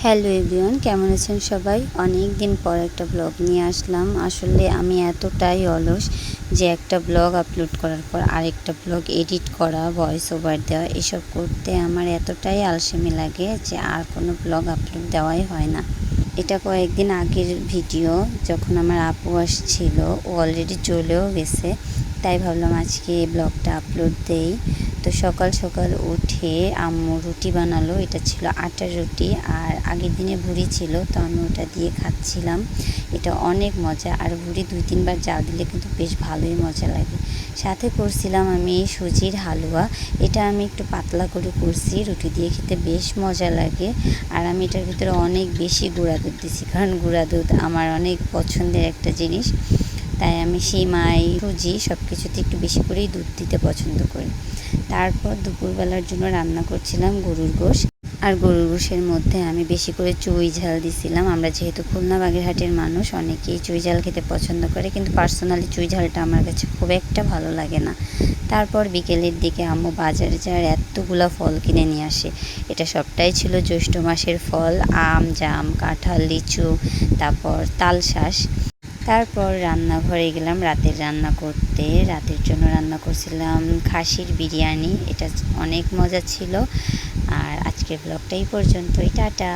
Hello everyone, কেমন আছেন সবাই? অনেক দিন পর একটা ব্লগ নিয়ে আসলাম। আসলে আমি এতটাই অলস যে একটা ব্লগ আপলোড করার পর আরেকটা ব্লগ এডিট করা, ভয়েস ওভার দেওয়া এসব করতে আমার এতটাই আলসেমি লাগে যে আর কোনো ব্লগ আপলোড দেওয়াই হয় না। এটা কয়েকদিন আগের ভিডিও, যখন আমার আপু আসছিল, ও অলরেডি চলেও গেছে, তাই ভাবলাম আজকে এই ব্লগটা আপলোড দেই। তো সকাল সকাল উঠে আম্মু রুটি বানালো। এটা ছিল আটার রুটি, আর আগের দিনে ভুড়ি ছিল, তো আমি ওটা দিয়ে খাচ্ছিলাম। এটা অনেক মজা, আর ভুড়ি 2-3 বার জাল দিলে কিন্তু বেশ ভালোই মজা লাগে। সাথে করছিলাম আমি সুজির হালুয়া। এটা আমি একটু পাতলা করে করছি, রুটি দিয়ে খেতে বেশ মজা লাগে। আর আমি এটার ভিতরে অনেক বেশি গুঁড়া দুধ দিছি, কারণ গুঁড়া দুধ আমার অনেক পছন্দের একটা জিনিস। তাই আমি সিমাই, সুজি সব কিছুতে একটু বেশি করেই দুধ দিতে পছন্দ করি। তারপর দুপুরবেলার জন্য রান্না করছিলাম গরুর গোশ। আর গরুর গোশের মধ্যে আমি বেশি করে চুই ঝাল দিছিলাম। আমরা যেহেতু খুলনা বাগেরহাটের মানুষ, অনেকেই চুই ঝাল খেতে পছন্দ করে, কিন্তু পার্সোনালি চুই ঝালটা আমার কাছে খুব একটা ভালো লাগে না। তারপর বিকেলের দিকে আম্মু বাজারে যাওয়ার এতগুলা ফল কিনে নিয়ে আসে। এটা সবটাই ছিল জ্যৈষ্ঠ মাসের ফল: আম, জাম, কাঁঠাল, লিচু, তারপর তালশাঁস। তারপর রান্নাঘরে গেলাম রাতের রান্না করতে। রাতের জন্য রান্না করছিলাম খাসির বিরিয়ানি। এটা অনেক মজা ছিল। আর আজকের ব্লগটা এই পর্যন্তই। টাটা।